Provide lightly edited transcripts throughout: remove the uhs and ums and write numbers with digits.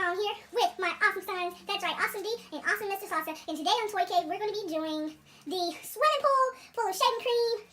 along here with my awesome sons. That's right, Awesome D and Awesome Mr. Salsa. And today on Toy Cave, we're going to be doing the swimming pool full of shaving cream,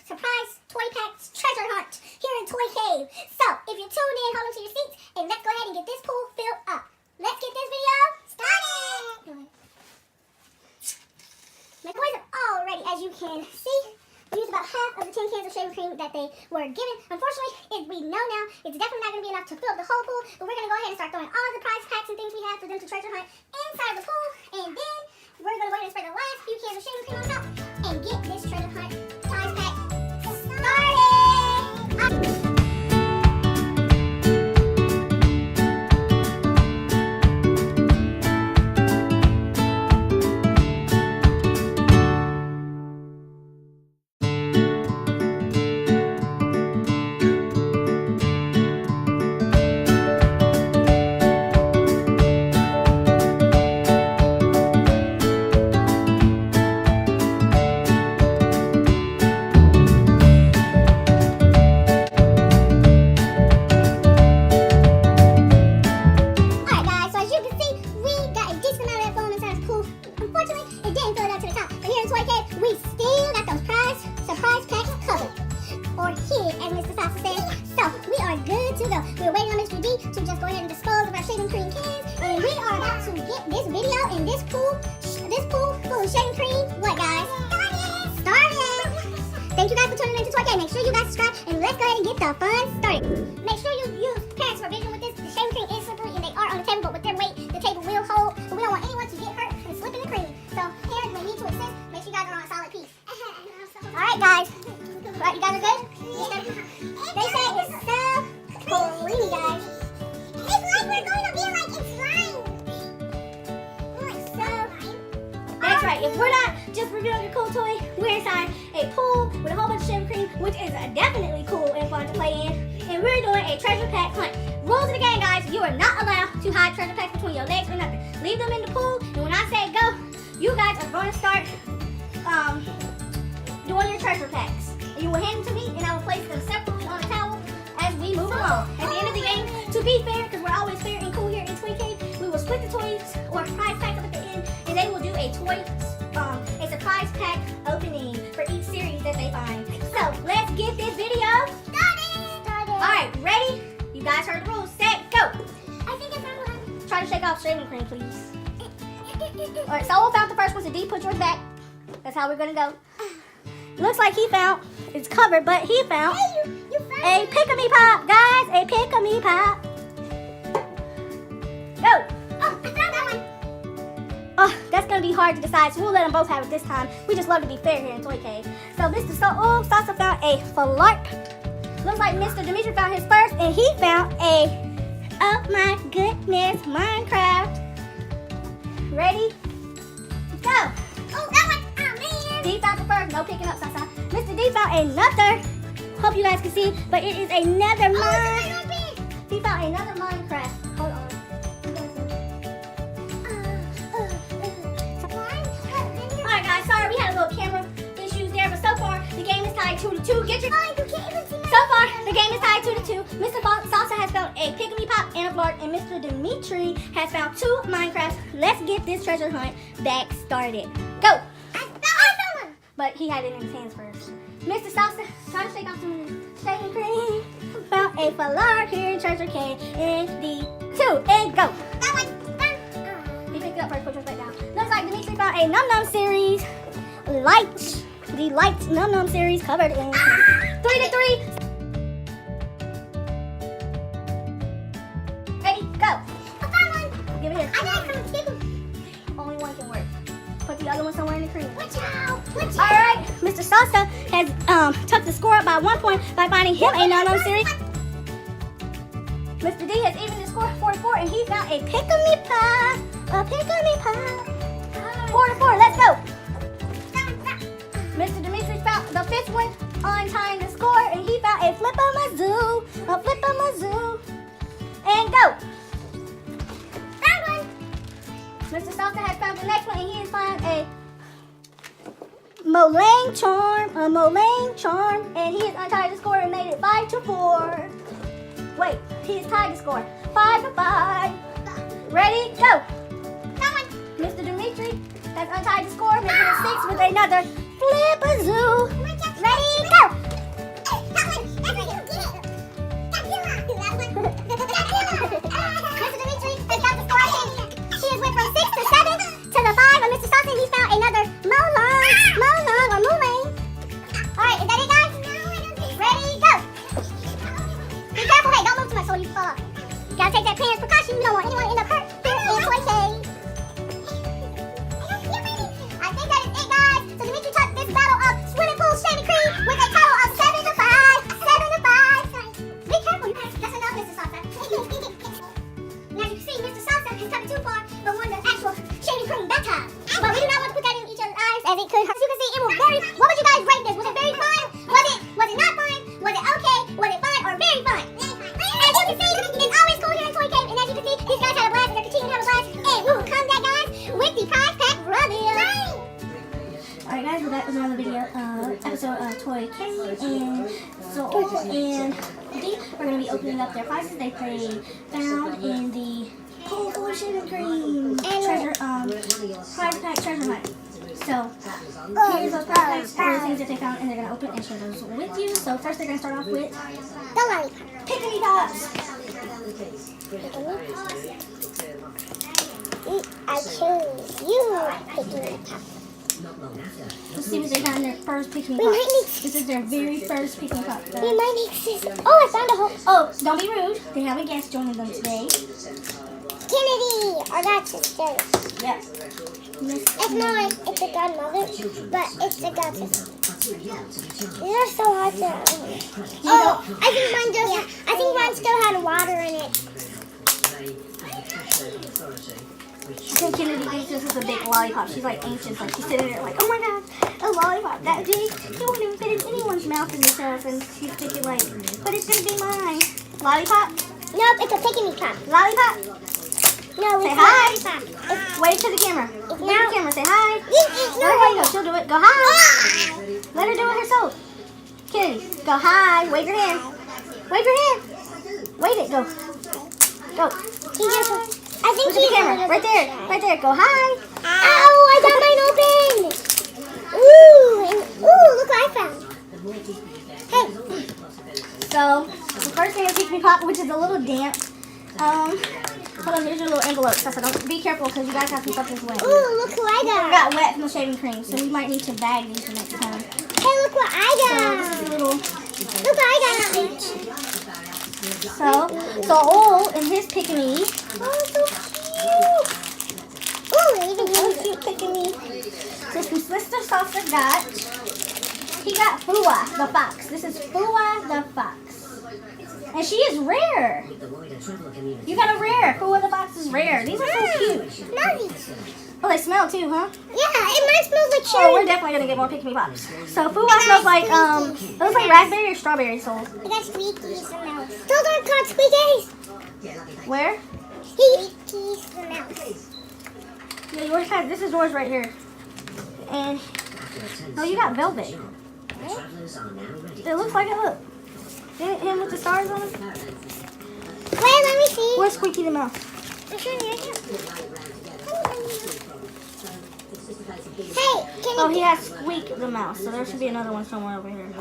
surprise toy packs, treasure hunt here in Toy Cave. So, if you're tuned in, hold on to your seats, and let's go ahead and get this pool filled up. Let's get this video started! My toys are all ready, as you can see. We used about half of the tin cans of shaving cream that they were given. Unfortunately, as we know now, it's definitely not going to be enough to fill up the whole pool, but we're going to go ahead and start throwing all the prize packs and things we have for them to treasure hunt inside the pool, and then we're going to go ahead and spread the last few cans of shaving cream on top and get this treasure hunt prize pack started! We're waiting on Mr. D to just go ahead and dispose of our shaving cream cans, and we are about to get this video in this pool full of shaving cream. What, guys? Started! Thank you guys for tuning in to Toy Cave. Make sure you guys subscribe, and let's go ahead and get the fun started. Make sure you use parents for vision with this. The shaving cream is slippery, and they are on the table, but with their weight, the table will hold. But we don't want anyone to get hurt and slip in the cream. So parents may need to assist. Make sure you guys are on a solid piece. All right, guys. Right, you guys are good? They say it's so clean, guys. It's like we're going to be like in slime. That's right. If we're not just reviewing a cool toy, we're inside a pool with a whole bunch of shaving cream, which is definitely cool and fun to play in. And we're doing a treasure pack hunt. Rules of the game, guys. You are not allowed to hide treasure packs between your legs or nothing. Leave them in the pool, and when I say go, you guys are going to start doing your treasure packs. You will hand them to me, and I will place them separately on a towel as we move along. At the end of the game, to be fair, because we're always fair and cool here in Toy Cave, we will split the toys or prize packs up at the end, and they will do a surprise pack opening for each series that they find. So let's get this video started. All right, ready? You guys heard the rules. Set, go. I think I found one. Try to shake off shaving cream, please. All right, Solo found the first one, so D, put yours back. That's how we're gonna go. Looks like he found, it's covered, but he found a Pikmi Pop, guys, a Pikmi Pop. Go. Oh, I found that one. Oh, that's going to be hard to decide, so we'll let them both have it this time. We just love to be fair here in Toy Cave. So Mr. Salsa found a Flarp. Looks like Mr. Dimitri found his first, and he found a, oh my goodness, Minecraft. Ready? Go. Oh, that one. D found the first, no picking up, Sasa. Mr. D found another, hope you guys can see, but it is another He found another Minecraft. Hold on. Alright guys, sorry we had a little camera issues there, but so far the game is tied 2-2. Get your So far the game is tied 2-2. Mr. Salsa has found a Pikmi Pop and a Flarp, and Mr. Dimitri has found 2 Minecrafts. Let's get this treasure hunt back started. Go! But he had it in his hands first. Mr. Salsa, try to shake off some shaving cream. Found a Flarp here in Treasure Cave in the 2, and go. That one. He picked it up first, put yours back down. Looks like Dimitri found a Num Num series light. The light Num Num series covered in 3-3. Ready, go. I found one. Give it here. I got some stickers. Only one can work. Put the other one somewhere in the cream. Watch out! Alright, Mr. Salsa has took the score up by 1 point by finding him a Num Num series. Mr. D has evened the score 4-4, and he found a Pikmi Pop. A Pikmi Pop. 4-4, let's go. Mr. Dimitri found the 5th one on tying the score, and he found a Flip-a-Mazoo. A Flip-a-Mazoo. And go. Mr. Salsa has found the next one, and he has found a Molang Charm, and he has untied the score and made it 5-4. Wait, he has tied the score 5-5. Ready, go. Mr. Dimitri has untied the score, making it 6 with another flip-a-zoo. Ready, go. Mr. Dimitri has got the score, I think. He has went from 6 to 7 to the 5, and Mr. Salson, he found another Molong or Mooling. Alright, is that it, guys? Ready, go. Be careful, hey, don't move too much so you fall off. Gotta take that parent's precaution. You don't want anyone to end up hurt here in Toy Cave. I think that is it, guys. So Dimitri took this battle of swimming pool shaving cream with a total of 7 to 5. 7 to 5. Be careful. That's enough, Mr. Salsa. Now you can see, Mr. Salsa has come too far but won the actual shaving cream that time. But we do not want to put that in each other's eyes as it could hurt. As you can see, it was very. What would you guys rate this? Was it very fun? Was it not fun? Was it okay? Was it fun or very fun? As you can see, it's always cool here in Toy Cave, and as you can see, these guys had a blast, and they're continuing to have a blast, and we will come back, guys, with the prize pack reveal. Alright, guys, well, that was another video, episode of Toy Cave, and so, and Dee, we're going to be opening up their prizes they found in the Cold Full Shaving Cream treasure, prize pack treasure hunt. So, here's those prize packs, the things that they found, and they're going to open and share those with you. So, first they're going to start off with the lollipop. Pikmi Pops. I choose you, Pikmi Pop. Let's see what they got in their first Pikmi We might Pops. mix. This is their very first Pikmi Pop. We might mix this. Oh, I found a whole. Oh, don't be rude. They have a guest joining them today. Kennedy, our godsister. Yep. It's not like it's a godmother, but it's a godsister. These are so hard to. Oh, I think mine just. I think mine still had water in it. I think Kennedy thinks this is a big lollipop. She's like anxious, like she's sitting there like, oh my god, a lollipop that big? It won't even fit in anyone's mouth in herself. And she's thinking like, but it's gonna be mine. Lollipop? Nope, it's a Pikmi Pop. Lollipop? No, Say it's hi. not a lollipop. Wave to the camera. Wave to the camera. Say hi. No, There you go. She'll do it. Go hi. Let her do it herself. Kennedy, go hi. Wave your hand. Wave your hand. Wave it. Go. Go. I think Look at the camera. Right there. Right there. Go hi. Ow, I got mine open. Ooh, and, ooh, look what I found. Hey, So, the first thing is Pikmi Pop, which is a little damp. Hold on, here's your little envelope. So don't be careful because you guys have some stuff this way. ooh, look who I It got. got wet from the shaving cream, so we might need to bag these the next time. Hey, look what I So got. this is a little. Look what I got. So Ol and his Pikmi. Oh, so cute. Ooh, even so cute Pikmi. So Mr. Salsa got. He got Fua the fox. This is Fua the fox, and she is rare. You got a rare. Fua the fox is rare. These are so cute. Nice. Oh, they smell too, huh? Yeah, and mine smells like Oh, we're cherry. definitely gonna get more Pikmi Pops. So Fua smells like it looks like raspberry or strawberry soul. I got squeakies and mouse. Those aren't called squeakies. Where? Squeakies and mouse. Yeah, yours has, this is yours right here. And oh, you got velvet. It looks like it. Look. Him with the stars on him. Wait, let me see. Where's Squeaky the mouse? I'm showing you right here. Hey, can Oh, you he has Squeak the mouse. So there should be another one somewhere over here. We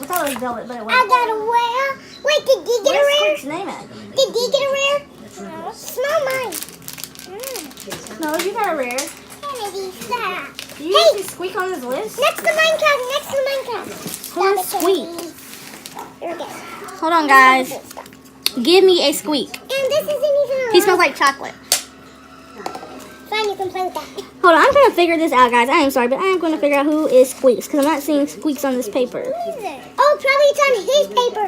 thought it was velvet, but it I wasn't. got a rare. Wait, did Dee get a Where's rare? Squeak's name at? Did Dee get a rare? No. Smell mine. No, you got a rare. Kennedy, stop. Do you see Squeak on his list? Next to Minecraft, next to Minecraft. Who is Stop it, Squeak? Kennedy. Here we go. Hold on, guys. Stop. Give me a Squeak. And this isn't even a He smells like chocolate. Fine, you can play with that. Hold on, I'm trying to figure this out, guys. I am sorry, but I am going to figure out who is Squeaks because I'm not seeing Squeaks on this paper. Who is it? Oh, probably it's on his paper.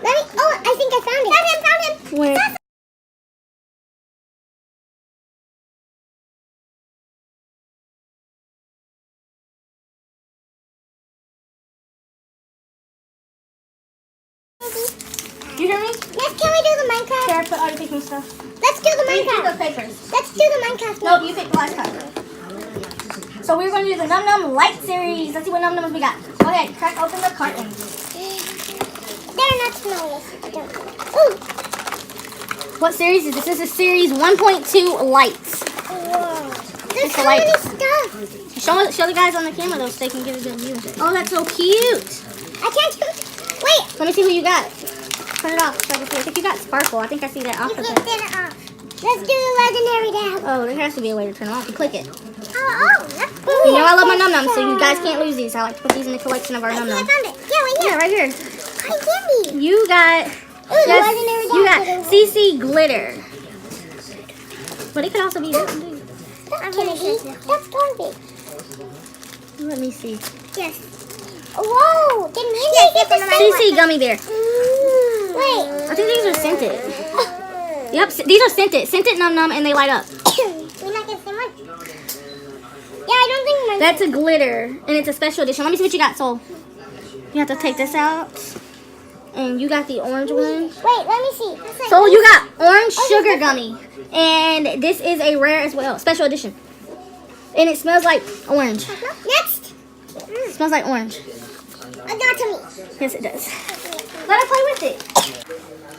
Let me. Oh, I think I found it. Found him. Where? You hear me? Yes, can we do the Minecraft? Here, I put all your Pikmi stuff. Let's do the You pick those Minecraft. papers. Let's do the Minecraft. Nope, you picked the last time. So we're going to do the Num Num Light series. Let's see what Num Nums we got. Go ahead, crack open the carton. They're not smelling this. Ooh. What series is this? This is series 1.2 lights. Wow. There's It's so a light. many stuff. Show the guys on the camera though, so they can get a good view. Oh, that's so cute. I can't do it. Wait. Let me see who you got. Turn it off. So I can see. I think you got Sparkle. I think I see that off You of can there. turn it off. Let's do the legendary dab. Oh, there has to be a way to turn it off. You click it. Oh, that's cool. You know I love my num nums, so you guys can't lose these. I like to put these in the collection of our num I nums. found it. Yeah, wait, Yeah, right here. I candy. You got. Ooh, the legendary You dab. got CC glitter. But it could also be. That's candy. That's garbage. Let me see. Yes. Whoa! Did Mandy get the CC gummy bear. Wait. I think these are scented. Yep, these are scented. Scented num num, and they light up. We're not getting one. Yeah, I don't think mine. That's a glitter, and it's a special edition. Let me see what you got, Soul. You have to take this out. And you got the orange one. Wait, let me see. Soul, you got orange sugar gummy. And this is a rare as well, special edition. And it smells like orange. Next. It smells like orange. I got to me. Yes, it does. Let her play with it.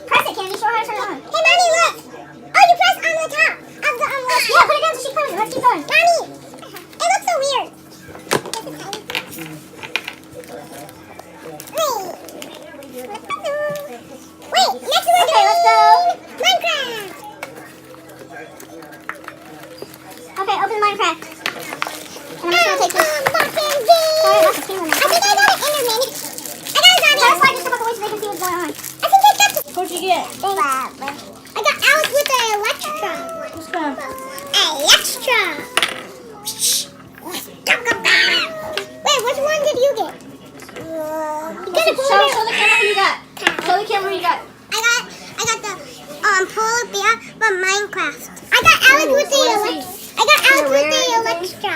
Press it, Candy. Show her how to turn it on. Hey, Mommy, look. Oh, you press on the top. On the left. Yeah, put it down so she plays it. Let's keep going. Mommy, it looks so weird. Wait, next we're doing let's go. Minecraft. Okay, open Minecraft. And I'm just gonna take this. Sorry, I think I got it in there, Mandy. I got it on Press there. like just about the way so they can see what's going on. I think I got the... What'd you get? I got Alex with the Electra. What's going on? Electra. Wait, which one did you get? You got a Show the camera who you got. Show the camera who you got. I got the polar bear from Minecraft. I got Alex with the Electra. I got Alex with the Electra.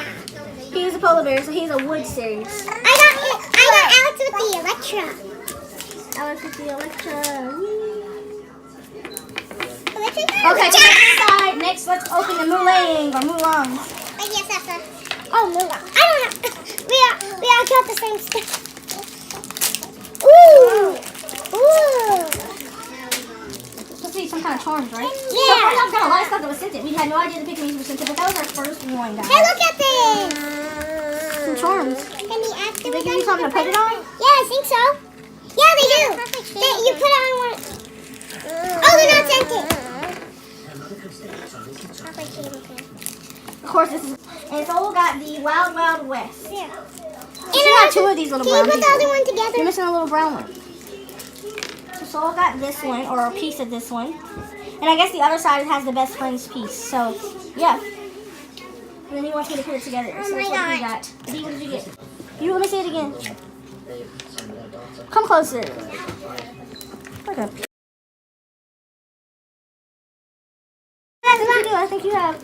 He's a polar bear, so he's a wood series. I got Alex with the Electra. Alex with the Electra. Electra? Okay, put it inside. Next, let's open the Mulang or Mulongs. I guess that's a... Oh, Mulan. I don't know. We all got the same stuff. Ooh. Ooh. Let's see, some kind of charms, right? Yeah. So far, y'all got a lot of stuff that was scented. We had no idea the Pikmi were scented, but that was our first one, guys. Hey, look at this. Some charms. Can we ask Do they give you something to put it on? Yeah, I think so. Yeah, they do. You put it on one. Oh, they're not scented. Of course, this is. And Soul got the Wild Wild West. Yeah. You should have two of these little brown Can you put the other people. one together? You're missing a little brown one. So Soul got this one, or a piece of this one. And I guess the other side has the best friends piece. So, yeah. And then he wants me to put it together. Oh So my that's what he God. got. B, what did you get? You, let me see it again. Come closer. Like a... I think you have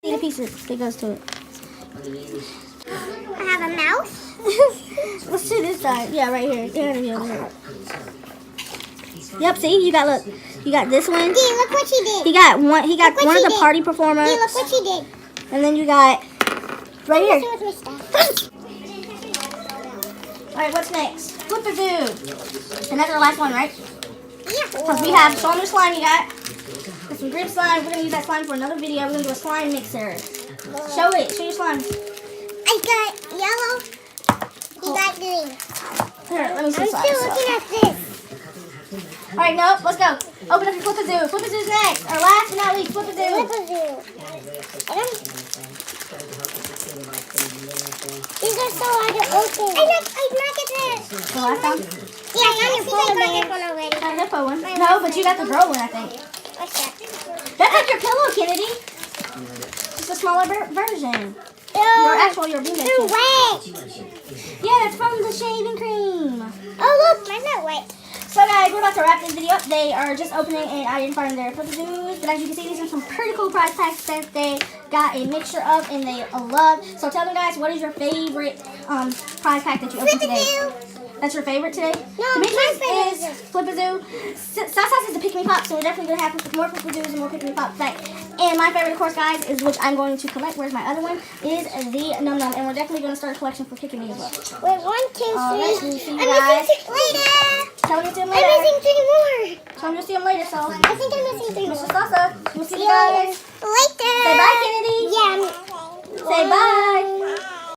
the pieces that goes to it. I have a mouse. Let's do this side. Yeah, right here. Yeah. Yep, see? You got this one. Dee, look what she did. He got one of the did. party performers. Dee, look what she did. And then you got right here. See what's my stuff. Alright, what's next? Flip-a-zoo. And that's our last one, right? Yeah. Because we have show them the slime you got. Got some grip slime. We're gonna use that slime for another video. We're gonna do a slime mixer. Show it. Show your slime. I got yellow. You got green. Here, let me see I'm slime. still looking at this. Alright, nope, let's go. Open up your Flip-a-zoo. Flip-a-zoo's next. Our last but not least, Flip-a-zoo. These are so hard to open. I like this. The last time? Yeah, I got your polar bear one already. Got a hippo one. No, but you got the girl one, I think. What's that? That's like your pillow, Kennedy. Just a smaller version. Your bean They're wet. Yeah, that's from the shaving cream. Oh, look, mine's not wet. So guys, we're about to wrap this video up. They are just opening and I didn't find their Flip-a-zoos. But as you can see, these are some pretty cool prize packs that they got a mixture of and they love. So tell them guys, what is your favorite prize pack that you opened today? That's your favorite today? No, Demetrius my is Flip-a-zoo. Sasas is the Pikmi Pop, so we're definitely going to have more Flip-a-zoos and more Pikmi Pop back. And my favorite, of course, guys, is which I'm going to collect. Where's my other one? Is the Num Num. And we're definitely going to start a collection for Pikmi as well. Wait, 1, 2, 3. Alright, see you guys later. Tell him you'll see him I'm later. missing 3 more. Tell him you'll see him later, so. I think I'm missing 3 more. Mr. Salsa, we'll see See you guys. later. Say bye, Kennedy. Yeah. Say bye.